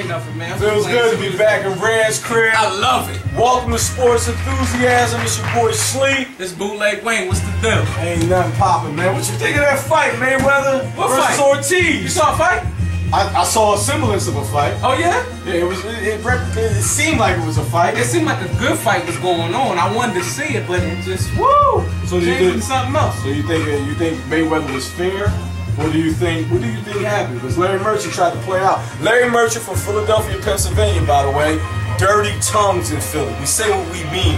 Ain't nothing, man. Feels good to be back in Red's crib. I love it. Welcome to Sports Enthusiasm. It's your boy Sleep. This bootleg Wayne, what's the deal? Ain't nothing popping, man. What you think of that fight, Mayweather versus Ortiz? You saw a fight? I saw a semblance of a fight. Oh yeah? Yeah, it seemed like it was a fight. It seemed like a good fight was going on. I wanted to see it, but it just changed into something else. So you think Mayweather was fair? What do you think happened? Because Larry Merchant tried to play out. Larry Merchant from Philadelphia, Pennsylvania, by the way. Dirty tongues in Philly. We say what we mean.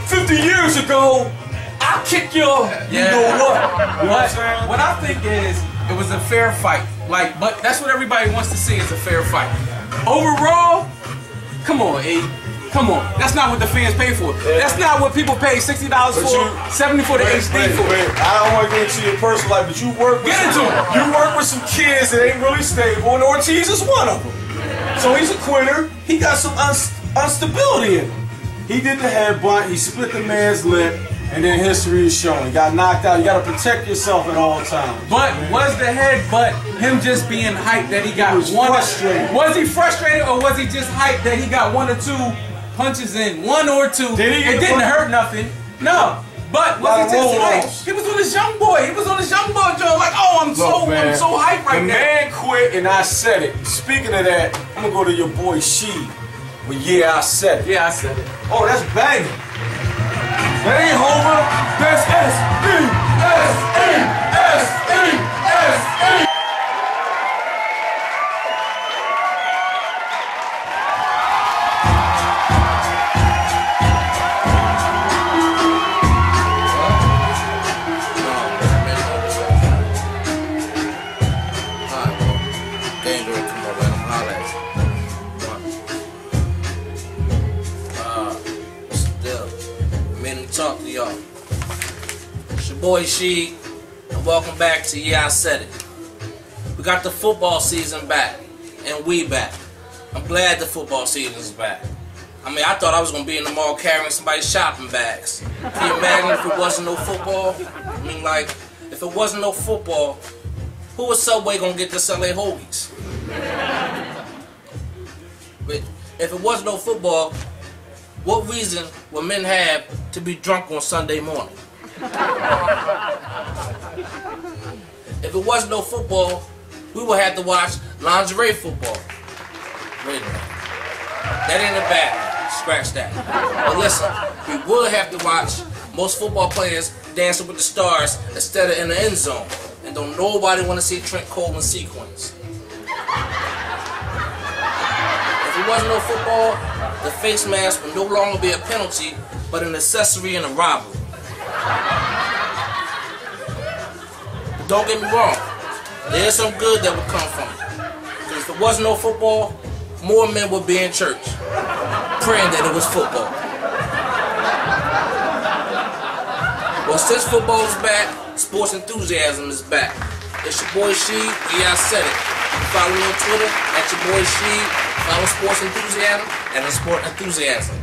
50 years ago, I'll kick your you know what. You know what I'm saying? What I think is it was a fair fight. But that's what everybody wants to see is a fair fight. Overall, come on, E. Come on. That's not what the fans pay for. Yeah. That's not what people pay $60 for, $70 for the HD for. I don't want to get into your personal life, but you work with some kids that ain't really stable, and Ortiz is one of them. So he's a quitter. He got some instability in him. He did the headbutt. He split the man's lip. And then history is shown. He got knocked out. You got to protect yourself at all times. But was the headbutt him just being hyped that he got frustrated? Was he frustrated or was he just hyped that he got one or two punches in? One or two. It didn't hurt nothing. No. But was he just hyped? He was on his young boy. He was on his young boy Joe. Like, oh, I'm so hyped right now. The man quit and I said it. Speaking of that, I'm going to go to your boy She. Well, yeah, I said it. Yeah, I said it. Oh, that's banging. That ain't Homer, that's S-E-S-E-S-E-S-E. Talk to y'all. It's your boy She, and welcome back to Yeah I Said It. We got the football season back, and we back. I'm glad the football season is back. I mean, I thought I was gonna be in the mall carrying somebody's shopping bags. Can you imagine if it wasn't no football? I mean, like, if it wasn't no football, who was Subway gonna get to sell their hoagies? But if it wasn't no football, what reason would men have to be drunk on Sunday morning? If it wasn't no football, we would have to watch lingerie football. Wait a minute. That ain't a bad one. Scratch that. But listen, we would have to watch most football players dancing with the stars instead of in the end zone. And don't nobody want to see Trent Cole in sequins. If it wasn't no football, the face mask would no longer be a penalty, but an accessory in a robbery. But don't get me wrong, there's some good that would come from it. Because if it wasn't no football, more men would be in church, praying that it was football. Well, since football is back, sports enthusiasm is back. It's your boy She, yeah I said it. Follow me on Twitter at your boy She. Follow Sports Enthusiasm and the Sport Enthusiasm.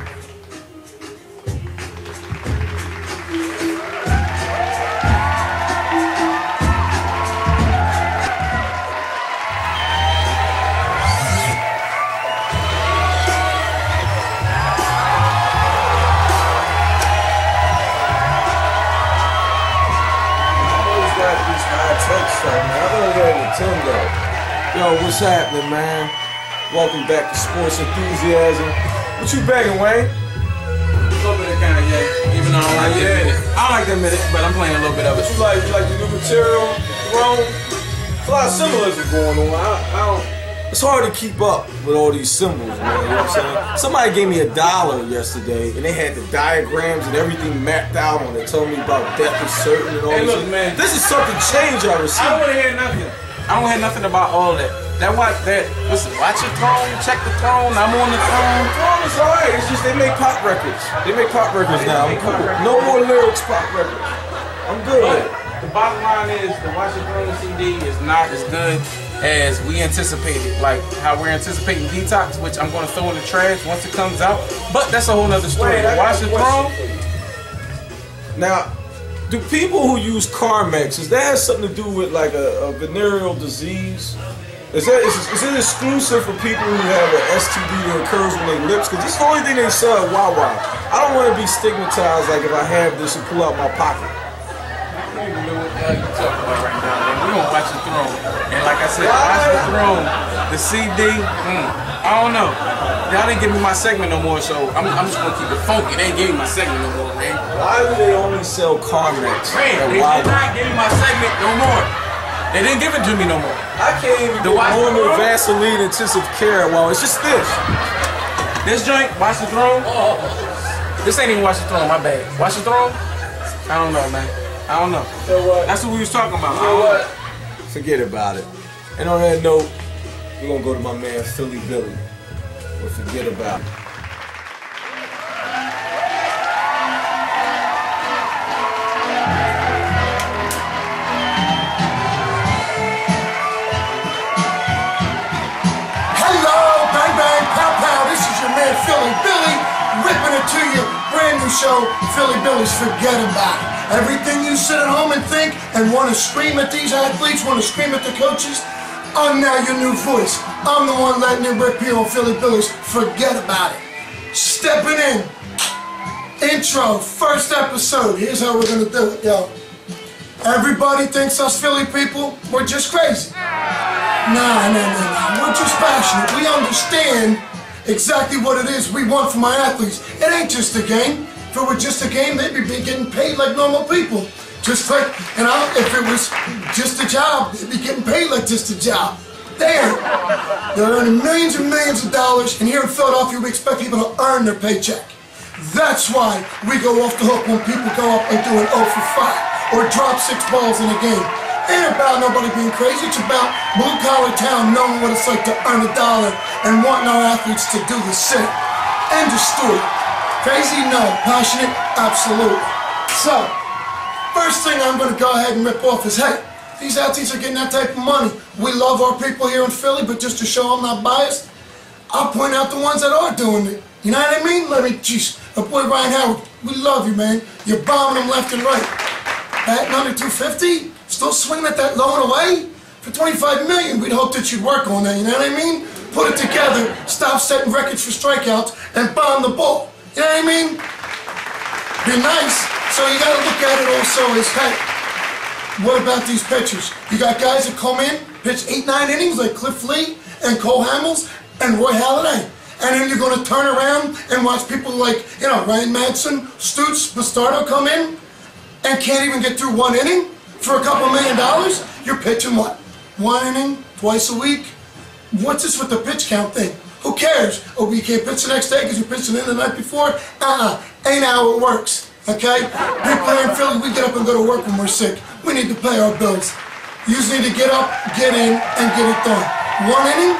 Always got these high tech stuff, man. I don't know Nintendo. Yo, what's happening, man? Welcome back to Sports Enthusiasm. What you begging, Wayne? A little bit of Kanye, even though I don't like that minute. I don't like that minute, but I'm playing a little bit of it. You like the new material, Throne? There's a lot of symbolism going on. I don't. It's hard to keep up with all these symbols, man. You know what I'm saying? Somebody gave me $1 yesterday, and they had the diagrams and everything mapped out on it, telling me about death is certain and all this. Look, man, this is something change I received. I don't want to hear nothing. I don't hear nothing about all that. Listen, watch your throne, check the throne, I'm on the throne. The throne is alright, it's just they make pop records. They make pop records now. I'm cool. No more lyrics, pop records. I'm good with it. The bottom line is the Watch Your Throne CD is not as good as we anticipated. Like how we're anticipating Detox, which I'm going to throw in the trash once it comes out. But that's a whole nother story. Watch Your Throne. Now, do people who use Carmex, does that have something to do with like a venereal disease? Is it exclusive for people who have an STD that occurs when they lips? Because this is the only thing they sell at Wawa. I don't want to be stigmatized like if I have this and pull out my pocket. I don't even know what the hell you're talking about right now, man. We're going to watch the throne. And like I said, watch the throne, the CD, I don't know. Y'all didn't give me my segment no more, so I'm just going to keep it funky. They ain't giving me my segment no more, man. Why do they only sell Carmex? Man, they did not give me my segment no more. They didn't give it to me no more. I can't even get normal Vaseline intensive care. Well, it's just this. This joint, Watch the Throne. This ain't even Watch the Throne, my bad. Watch the Throne? I don't know, man. I don't know. You know what? That's what we was talking about. You know what? Forget about it. And on that note, we're going to go to my man Philly Billy. Or forget about it. Philly Billy, ripping it to you. Brand new show, Philly Billy's Forget About It. Everything you sit at home and think and want to scream at these athletes, want to scream at the coaches, I'm now your new voice. I'm the one letting it rip here on Philly Billy's Forget About It. Stepping in. Intro, first episode. Here's how we're going to do it, yo. Everybody thinks us Philly people, we're just crazy. Nah. We're just passionate. We understand exactly what it is we want from our athletes. It ain't just a game. If it were just a game, they'd be getting paid like normal people. Just like, if it was just a job, they'd be getting paid like just a job. They ain't. They're earning millions and millions of dollars, and here in Philadelphia, we expect people to earn their paycheck. That's why we go off the hook when people go up and do an 0 for 5 or drop 6 balls in a game. Ain't about nobody being crazy, it's about blue-collar town knowing what it's like to earn $1 and wanting our athletes to do the same. End of story. Crazy? No. Passionate? Absolutely. So, first thing I'm going to go ahead and rip off is, hey, these athletes are getting that type of money. We love our people here in Philly, but just to show I'm not biased, I'll point out the ones that are doing it. You know what I mean? Jeez, our boy Ryan Howard, we love you, man. You're bombing them left and right. Batting under 250? Still swinging at that low and away? For $25 million, we'd hope that you'd work on that, you know what I mean? Put it together, stop setting records for strikeouts, and bomb the ball. You know what I mean? Be nice. So you gotta look at it also as, hey, what about these pitchers? You got guys that come in, pitch 8-9 innings like Cliff Lee and Cole Hamels and Roy Halladay. And then you're gonna turn around and watch people like, Ryan Madsen, Stutz, Bastardo come in and can't even get through 1 inning? For a couple $1 million, you're pitching what? 1 inning, twice a week? What's this with the pitch count thing? Who cares? Oh, we can't pitch the next day because you pitched in the night before? Ain't how it works, okay? People here in Philly, we get up and go to work when we're sick. We need to pay our bills. You just need to get up, get in, and get it done. 1 inning?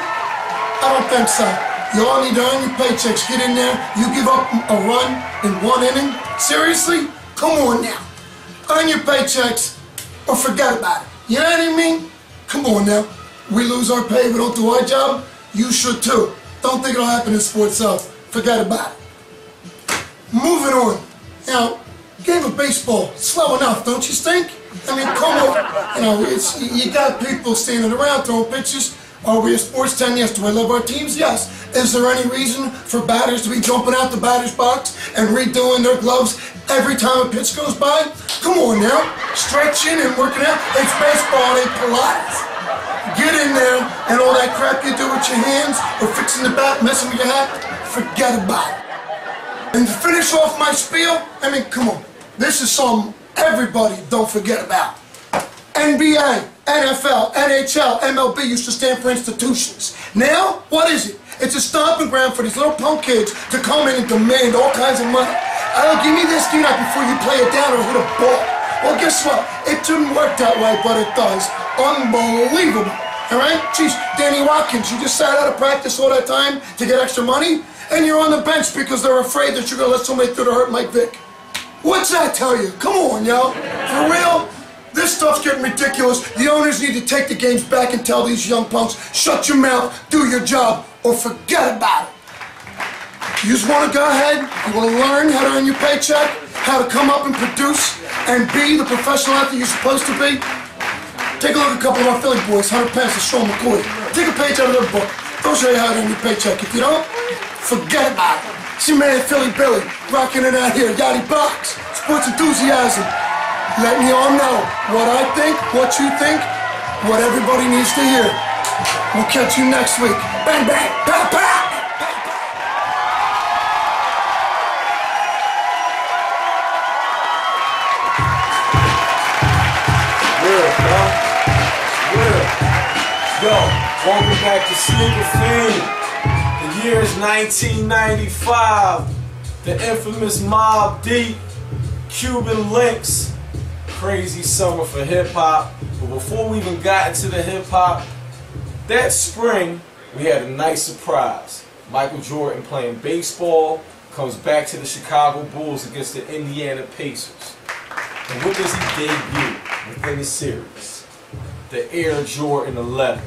I don't think so. You all need to earn your paychecks. Get in there. You give up a run in 1 inning? Seriously? Come on now. Earn your paychecks. Or forget about it. You know what I mean? Come on now. We lose our pay, we don't do our job. You should too. Don't think it'll happen in sports, so forget about it. Moving on. Game of baseball, slow enough, don't you think? I mean, come on. You got people standing around throwing pitches. Are we a sports town? Yes. Do I love our teams? Yes. Is there any reason for batters to be jumping out the batter's box and redoing their gloves every time a pitch goes by? Come on now. Stretching and working out. It's baseball, it ain't Pilates. Get in there and all that crap you do with your hands or fixing the bat, messing with your hat, forget about it. And to finish off my spiel, come on. This is something everybody don't forget about. NBA, NFL, NHL, MLB used to stand for institutions. Now, what is it? It's a stomping ground for these little punk kids to come in and demand all kinds of money. Give me this, give me that before you play it down or hit a ball. Well, guess what? It didn't work that way, but it does. Unbelievable. All right? Jeez, Danny Watkins, you just sat out of practice all that time to get extra money, and you're on the bench because they're afraid that you're going to let somebody through to hurt Mike Vick. What's that tell you? Come on, yo. For real? This stuff's getting ridiculous. The owners need to take the games back and tell these young punks, shut your mouth, do your job, or forget about it. You just want to go ahead, you want to learn how to earn your paycheck, how to come up and produce, and be the professional athlete you're supposed to be? Take a look at a couple of our Philly boys, 100 pence to Sean McCoy. Take a page out of their book. They'll show you how to earn your paycheck. If you don't, forget about it. It's your man Philly Billy, rocking it out here, Yachty Box, sports enthusiasm. Letting you all know what I think, what you think, what everybody needs to hear. We'll catch you next week. Bang, bang, pow, pow! Yo, welcome back to Sneaker Fiend. The year is 1995. The infamous Mobb Deep, Cuban Links, crazy summer for hip hop. But before we even got into the hip hop, that spring we had a nice surprise. Michael Jordan playing baseball comes back to the Chicago Bulls against the Indiana Pacers. And what does he debut within the series? The Air Jordan 11,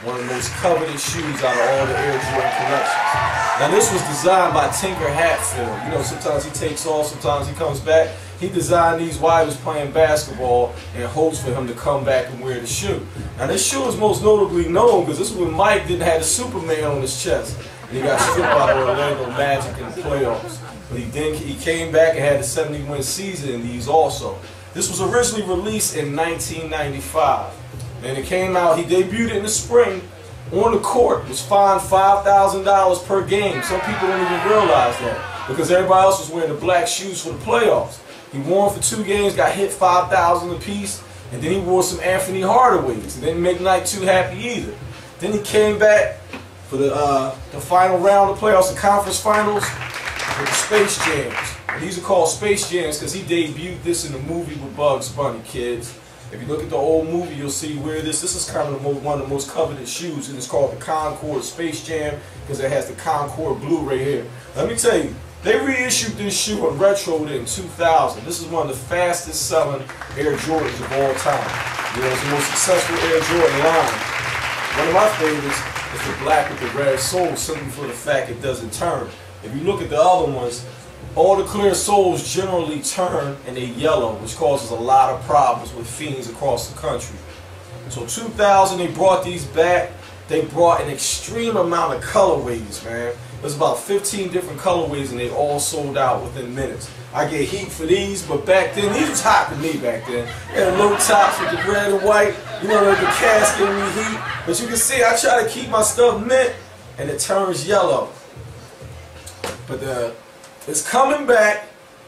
one of the most coveted shoes out of all the Air Jordan collections. Now this was designed by Tinker Hatfield. You know, sometimes he takes off, sometimes he comes back. He designed these while he was playing basketball in hopes for him to come back and wear the shoe. Now this shoe is most notably known because this is when Mike didn't have the Superman on his chest. And he got stripped by the Orlando Magic in the playoffs. But he came back and had a 70-win season in these also. This was originally released in 1995. And it came out, he debuted in the spring on the court, was fined $5,000 per game. Some people don't even realize that because everybody else was wearing the black shoes for the playoffs. He wore them for 2 games, got hit $5,000 apiece, and then he wore some Anthony Hardaways. It didn't make Nike too happy either. Then he came back for the final round of the playoffs, the conference finals, with the Space Jams. And these are called Space Jams because he debuted this in the movie with Bugs Bunny, kids. If you look at the old movie, you'll see where this is kind of one of the most coveted shoes, and it's called the Concord Space Jam because it has the Concord blue right here. Let me tell you, they reissued this shoe and retroed it in 2000. This is one of the fastest selling Air Jordans of all time. You know, it's the most successful Air Jordan line. One of my favorites is the black with the red sole, simply for the fact it doesn't turn. If you look at the other ones, all the clear soles generally turn and they yellow, which causes a lot of problems with fiends across the country. So 2000, they brought these back. They brought an extreme amount of colorways, man. There's about 15 different colorways and they all sold out within minutes. I get heat for these, but back then, these was hot to me back then. They had low tops with the red and white, you know, like the cast giving me heat. But you can see, I try to keep my stuff mint and it turns yellow. But it's coming back.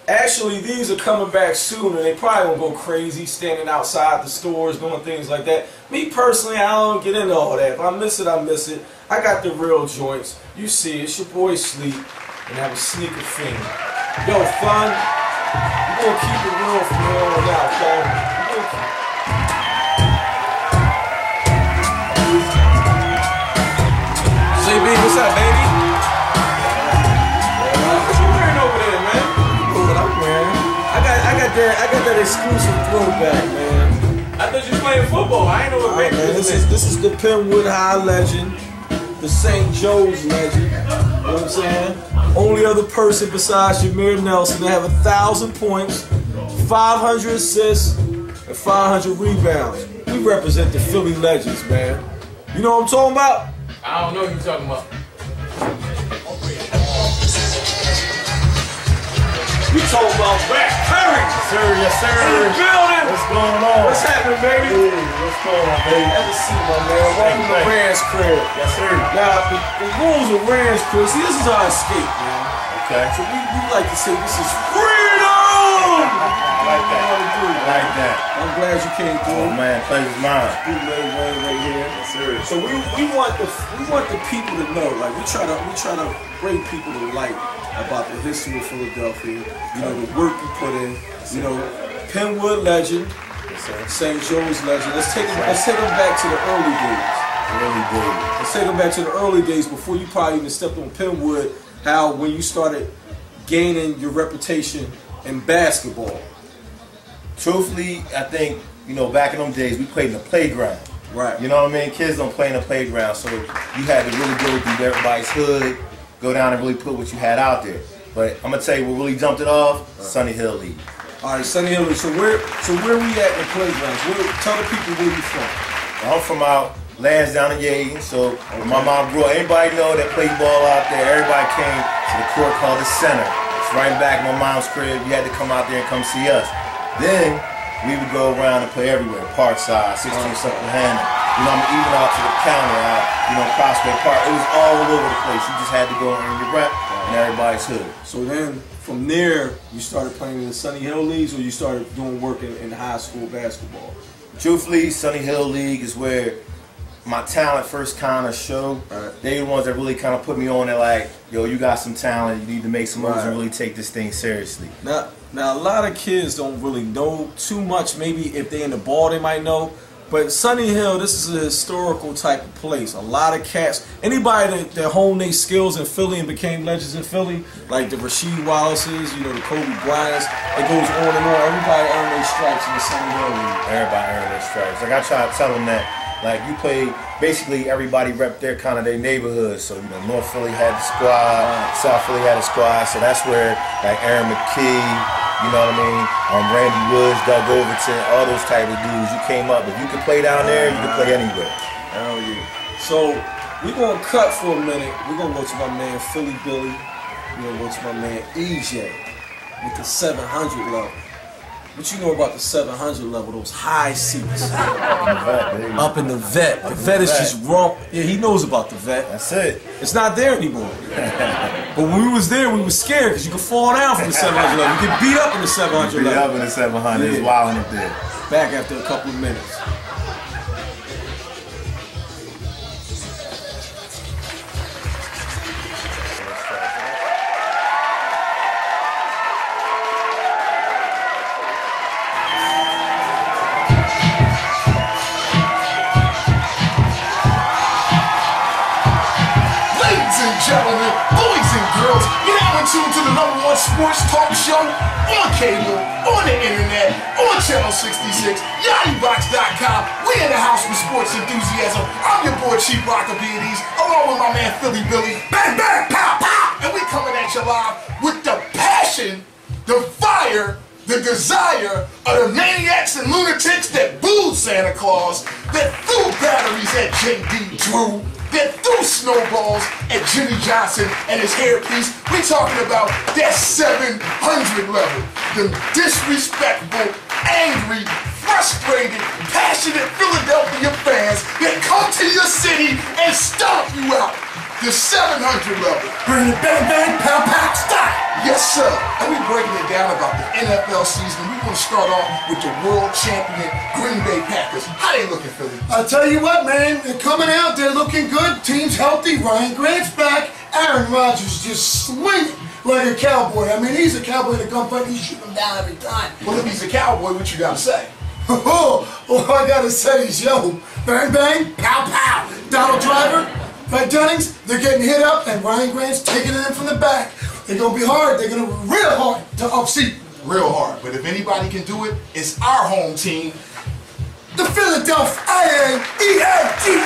Actually, these are coming back soon, and they probably won't go crazy standing outside the stores doing things like that. Me personally, I don't get into all that. If I miss it, I miss it. I got the real joints. You see, it's your boy Sleep, and have a sneaker fiend. Yo, fun. We're gonna keep it real from here on out, okay? JB, what's up, baby? I got that exclusive throwback, man. I thought you were playing football. I ain't know what baby this is the Penwood High legend, the St. Joe's legend. You know what I'm saying? Only other person besides Jameer Nelson to have 1,000 points, 500 assists, and 500 rebounds. We represent the Philly legends, man. You know what I'm talking about? I don't know what you're talking about. We talking about back Curry. Sir, yes sir. In the building. What's going on? What's happening, baby? Hey, what's going on, baby? Have a seat, my man. Welcome to Rand's crib. Yes sir. Now, the rules of Rand's crib, see, this is our escape, man. Okay. So we like to say this is freedom! I like that. I like that. I'm glad you came through. Oh man, pleasure's mine. We made one right here. Yes sir. So we want the people to know, like we try to bring people to light about the history of Philadelphia, you know, the work you put in, you know, Penwood legend, St. Joe's legend. Let's take them back to the early days. Let's take them back to the early days before you probably even stepped on Penwood, how when you started gaining your reputation in basketball. Truthfully, I think, you know, back in them days, we played in the playground. Right. You know what I mean? Kids don't play in the playground, so you had to really go through everybody's hood, go down and really put what you had out there. But I'm going to tell you what really jumped it off, Sunny Hill League. All right, Sunny Hill. So where we at in the playgrounds? Tell the people where you from. I'm from out lands down in Yaden. So when my mom grew up, anybody know that played ball out there, everybody came to the court called the center. It's right back my mom's crib. You had to come out there and come see us. Then we would go around and play everywhere. Parkside, 16th Susquehanna. You know, I'm even out to the counter, Prospect Park. It was all over the place. You just had to go and earn your rep in everybody's hood. So then, from there, you started playing in the Sunny Hill Leagues, or you started doing work in high school basketball? Truthfully, Sunny Hill League is where my talent first kind of showed. Right. They the ones that really kind of put me on there like, yo, you got some talent, you need to make some moves and really take this thing seriously. Now, a lot of kids don't really know too much. Maybe if they're in the ball, they might know. But Sunny Hill, this is a historical type of place. A lot of cats, anybody that honed their skills in Philly and became legends in Philly, like the Rasheed Wallaces, you know, the Kobe Bryants, it goes on and on. Everybody earned their stripes in the Sunny Hill League. Everybody earned their stripes. Like I try to tell them that, like you play, basically everybody rep their kind of their neighborhood. So, you know, North Philly had the squad, South Philly had a squad. So that's where, like Aaron McKee, you know what I mean? Randy Woods, Doug Overton, all those type of dudes. You came up. If you could play down there, you could play anywhere. Hell yeah. So we're going to cut for a minute. We're going to go to my man Philly Billy. We're going to go to my man EJ with the 700 level. What you know about the 700 level, those high seats? Up in the vet. The vet is just wrong. Yeah, he knows about the vet. That's it. It's not there anymore. But when we was there, we was scared because you could fall down from the 700 level. You could beat up in the 700 level. Beat up in the 700. It's wild up there. Back after a couple of minutes. Gentlemen, boys and girls, you're now in tune to the #1 sports talk show on cable, on the internet, on Channel 66, YachtyBox.com. We're in the house with sports enthusiasm. I'm your boy Chief Rockabillies, along with my man Philly Billy. Bang, bang, pow, pow! And we coming at you live with the passion, the fire, the desire of the maniacs and lunatics that booed Santa Claus, that threw batteries at J.D. Drew, that threw snowballs at Jimmy Johnson and his hairpiece. We're talking about that 700 level. The disrespectful, angry, frustrated, passionate Philadelphia fans that come to your city and stomp you out. The 700 level. Bring it bang, bang, pow, pow, stop. Yes, sir. And we're breaking it down about the NFL season. We're going to start off with the world champion Green Bay Packers. How they looking, Philly? I'll tell you what, man. They're coming out. They're looking good. Team's healthy. Ryan Grant's back. Aaron Rodgers just swinging like a cowboy. I mean, he's a cowboy in a gunfight. He's shooting them down every time. Well, if he's a cowboy, what you got to say? All I got to say is, yo, bang, bang, pow, pow. Donald Driver, Fred Jennings, they're getting hit up, and Ryan Grant's taking it in from the back. They're going to be hard. They're going to be real hard to upseat. Real hard. But if anybody can do it, it's our home team. The Philadelphia Eagles. Eagles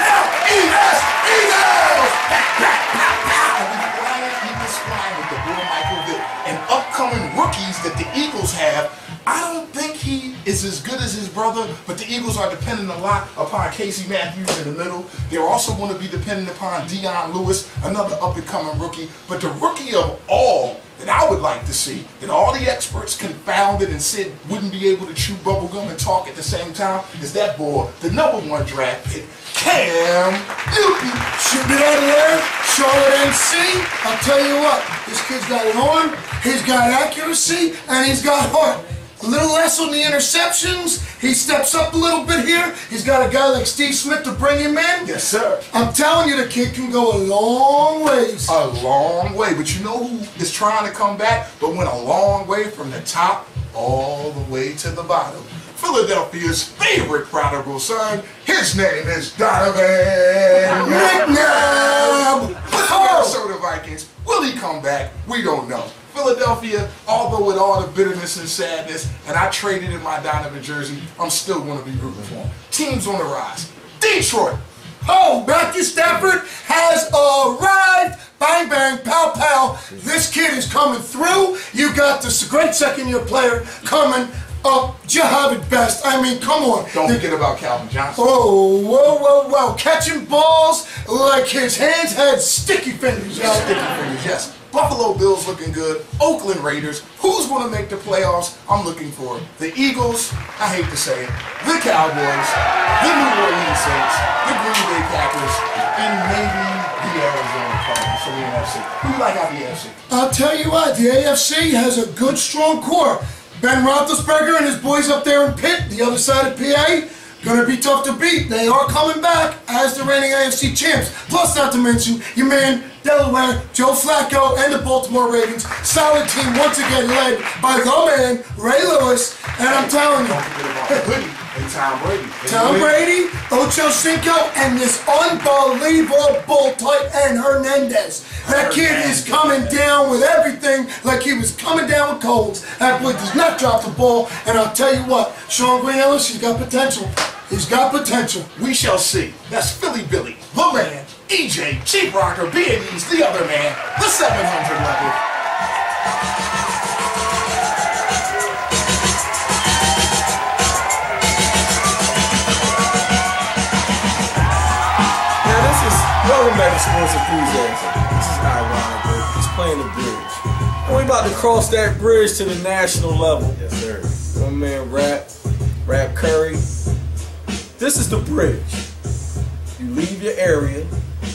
flying with the boy Michael Vick. And upcoming rookies that the Eagles have, I don't think he is as good as his brother, but the Eagles are dependent a lot upon Casey Matthews in the middle. They're also going to be dependent upon Dion Lewis, another up-and-coming rookie. But the rookie of all that I would like to see, that all the experts confounded and said wouldn't be able to chew bubblegum and talk at the same time, is that boy, the #1 draft pick, Cam Newton. Shoot it out of there, Charlotte NC. I'll tell you what, this kid's got an arm, he's got accuracy, and he's got heart. A little less on the interceptions. He steps up a little bit here. He's got a guy like Steve Smith to bring him in. Yes, sir. I'm telling you, the kid can go a long ways. A long way. But you know who is trying to come back, but went a long way from the top all the way to the bottom? Philadelphia's favorite prodigal son. His name is Donovan McNabb. Minnesota Vikings. Will he come back? We don't know. Philadelphia, although with all the bitterness and sadness, and I traded in my Donovan jersey, I'm still going to be rooting for him. Teams on the rise. Detroit. Oh, Matthew Stafford has arrived. Bang, bang, pow, pow. This kid is coming through. You got this great second-year player coming up. Jahavid Best. I mean, come on. Don't forget about Calvin Johnson. Oh, whoa, whoa, whoa. Catching balls like his hands had sticky fingers. Sticky fingers, yes. Buffalo Bills looking good. Oakland Raiders. Who's going to make the playoffs? I'm looking for the Eagles. I hate to say it. The Cowboys. The New Orleans Saints. The Green Bay Packers. And maybe the Arizona Cardinals. So the NFC. Who do you like out of the AFC? I'll tell you what, the AFC has a good, strong core. Ben Roethlisberger and his boys up there in Pitt, the other side of PA, gonna be tough to beat. They are coming back as the reigning AFC champs. Plus, not to mention, your man, Delaware, Joe Flacco, and the Baltimore Ravens. Solid team once again led by the man, Ray Lewis. And I'm telling you, Don't forget about the hoodie and Tom Brady. Tom Brady, Ocho Cinco, and this unbelievable tight end Hernandez. That kid is coming down with everything like he was coming down with colds. That boy does not drop the ball. And I'll tell you what, Sean Green Ellis, he's got potential. He's got potential. We shall see. That's Philly Billy, the man, EJ, Chief Rocker, B&E's the other man, the 700 level. Welcome back to Sports Enthusiasm. This is ironic, but he's playing the bridge. And we about to cross that bridge to the national level. Yes, sir. One man, Rap Curry. This is the bridge. You leave your area.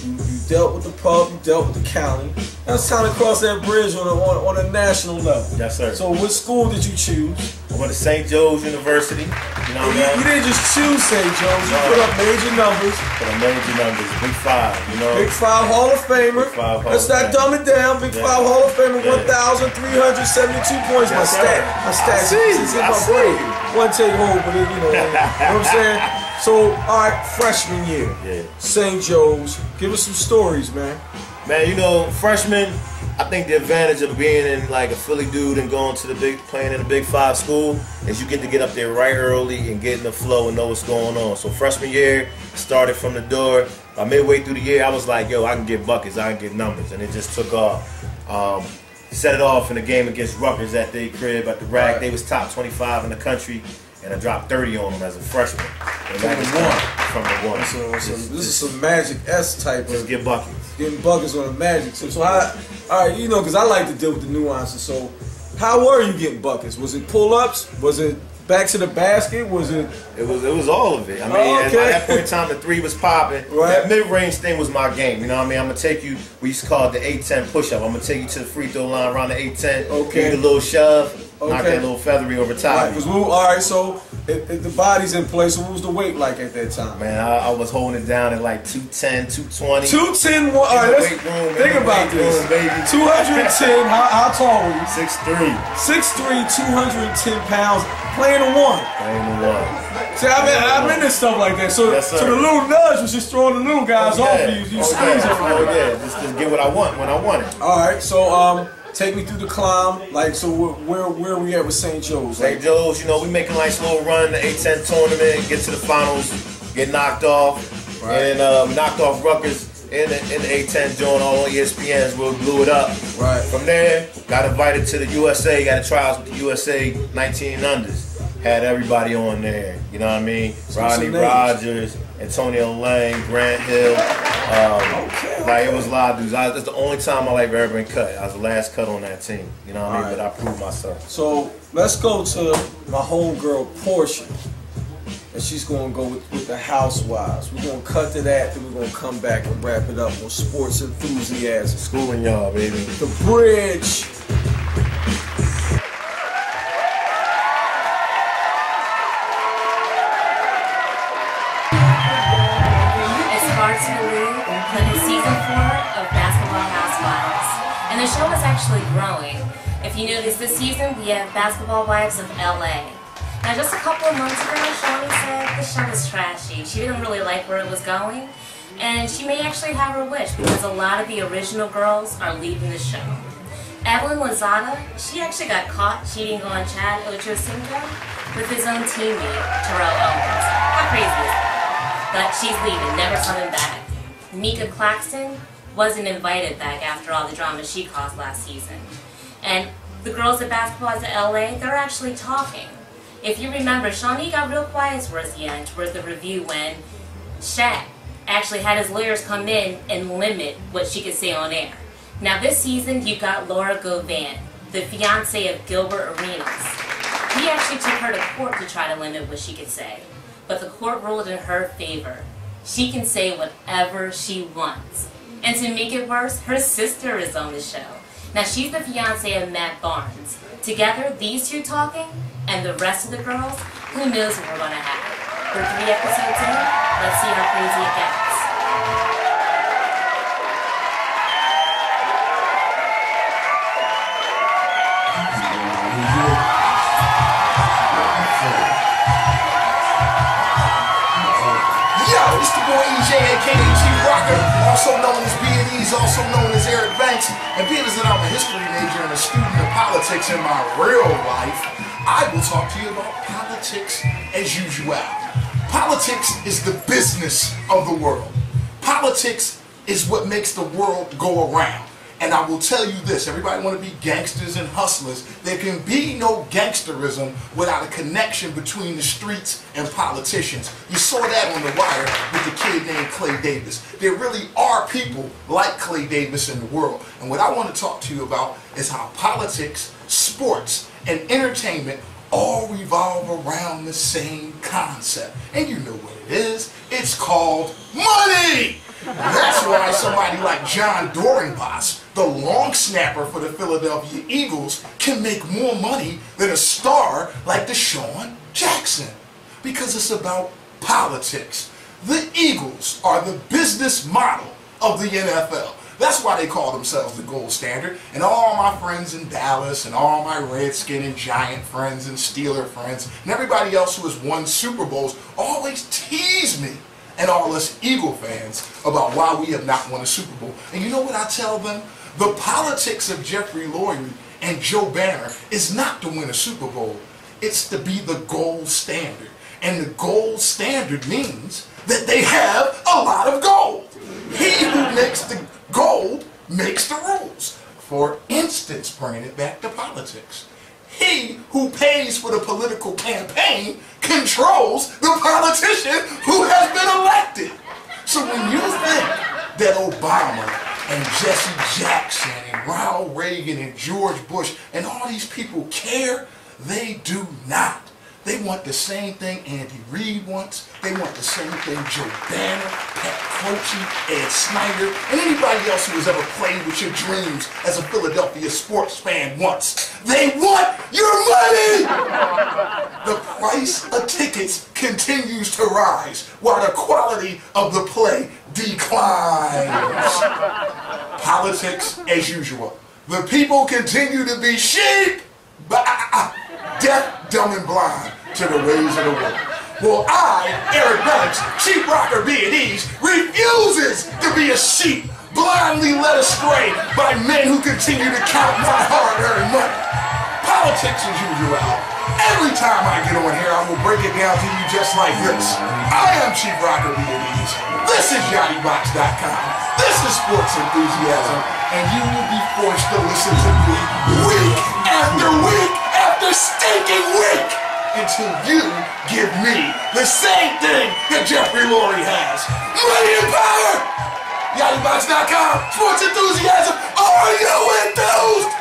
You dealt with the pub. You dealt with the county. Now it's time to cross that bridge on a national level. Yes, sir. So, what school did you choose? I went to St. Joe's University. You know what I mean? You didn't just choose St. Joe's. You put up major numbers. Put up major numbers. Big Five. You know. Big Five Hall of Famer. Big Five Hall Let's of not Fame. dumb it down. Big Five Hall of Famer, Yeah. 1,372 points. Yes, My stat. It's in my brain. One take home, but you know what I'm saying? So, all right, freshman year. Yeah. St. Joe's. Give us some stories, man. Man, you know, freshman, I think the advantage of being in like a Philly dude and going to playing in a Big Five school is you get to get up there right early and get in the flow and know what's going on. So freshman year, started from the door. By midway through the year, I was like, yo, I can get buckets, I can get numbers, and it just took off. Set it off in a game against Rutgers at their crib at the rack. Right. They was top 25 in the country, and I dropped 30 on them as a freshman. And From that the just one. From the one. So this is some Magic S type Just of get buckets. getting buckets on the Magic. So all right, you know, because I like to deal with the nuances. So how were you getting buckets? Was it pull-ups? Was it back to the basket? Was it? It was all of it. I mean, at that point in time, the three was popping. Right. That mid-range thing was my game. You know what I mean? I'm going to take you, we used to call it the 8-10 push-up. I'm going to take you to the free throw line around the 8-10. Okay. Give you a little shove. Knock Okay. that little feathery over top. Right, because all right, so if the body's in place, so what was the weight like at that time? Man, I was holding it down at like 210, 220. 210. All right, let's think about this. 210. How tall were you? 6'3". 6'3", 210 pounds, playing a one. Playing the one. See, I've been in stuff like that. So, Yes, sir. so the little nudge was just throwing the little guys off of you. You squeeze them. Oh, yeah. Just get what I want when I want it. All right, so take me through the climb. Like, so where are we at with St. Joe's? St. Joe's, you know, we make a nice little run, the 8-10 tournament, get to the finals, get knocked off, Right. and knocked off Rutgers in the 8-10 joint all on ESPNs. We blew it up. Right. From there, got invited to the USA, got a trials with the USA 19 unders. Had everybody on there, you know what I mean? Rodney some names. Rogers, Antonio Lang, Grant Hill. Like, it was a lot of dudes. That's the only time my life ever been cut. I was the last cut on that team, you know what I mean? All right. But I proved myself. So let's go to my homegirl Portia, and she's gonna go with the Housewives. We're gonna cut to that, then we're gonna come back and wrap it up on Sports Enthusiasm. Schooling y'all, baby. The Bridge. It's hard to believe, but it's season 4 of Basketball Housewives. And the show is actually growing. If you notice, this season we have Basketball Wives of LA. Now just a couple of months ago, Shawty said the show was trashy. She didn't really like where it was going. And she may actually have her wish because a lot of the original girls are leaving the show. Evelyn Lozada, she actually got caught cheating on Chad Ochocinco with his own teammate, Terrell Owens. How crazy is that? The but she's leaving, never coming back. Mika Claxton wasn't invited back after all the drama she caused last season. And the girls at basketball at LA, they're actually talking. If you remember, Shawnee got real quiet towards the end, towards the review, when Shaq actually had his lawyers come in and limit what she could say on air. Now this season, you got Laura Govan, the fiance of Gilbert Arenas. He actually took her to court to try to limit what she could say, but the court ruled in her favor. She can say whatever she wants. And to make it worse, her sister is on the show. Now she's the fiance of Matt Barnes. Together, these two talking, and the rest of the girls, who knows what we're going to have. For 3 episodes in, let's see how crazy it gets. Yo, it's the boy EJ, aka Chief Rocker, also known as B&E's, also known as Eric Banks. And being as that I'm a history major and a student of politics in my real life, I will talk to you about politics as usual. Politics is the business of the world. Politics is what makes the world go around. And I will tell you this, everybody want to be gangsters and hustlers. There can be no gangsterism without a connection between the streets and politicians. You saw that on The Wire with the kid named Clay Davis. There really are people like Clay Davis in the world. And what I want to talk to you about is how politics, sports, and entertainment all revolve around the same concept. And you know what it is. It's called money! That's why somebody like John Doringboss, the long snapper for the Philadelphia Eagles, can make more money than a star like Deshaun Jackson. Because it's about politics. The Eagles are the business model of the NFL. That's why they call themselves the gold standard. And all my friends in Dallas and all my Redskin and Giant friends and Steeler friends and everybody else who has won Super Bowls always tease me and all us Eagle fans about why we have not won a Super Bowl. And you know what I tell them? The politics of Jeffrey Lurie and Joe Banner is not to win a Super Bowl. It's to be the gold standard. And the gold standard means that they have a lot of gold. He who makes the gold makes the rules. For instance, bringing it back to politics. He who pays for the political campaign controls the politician who has been elected. So when you think that Obama and Jesse Jackson and Ronald Reagan and George Bush and all these people care, they do not. They want the same thing Andy Reid wants. They want the same thing Joe Banner, Pat Croce, Ed Snyder, and anybody else who has ever played with your dreams as a Philadelphia sports fan wants. They want your money! The price of tickets continues to rise while the quality of the play declines. Politics as usual. The people continue to be sheep, deaf, dumb, and blind to the ways of the world. Well, I, Eric Banks, Chief Rocker B&E's, refuses to be a sheep blindly led astray by men who continue to count my hard-earned money. Politics as usual. Every time I get on here, I will break it down to you just like this. I am Chief Rocker B&E's. This is YachtyBox.com. This is Sports Enthusiasm, and you will be forced to listen to me week after week after stinking week until you give me the same thing that Jeffrey Lurie has. Money and power! YachtyBox.com, Sports Enthusiasm, are you enthused?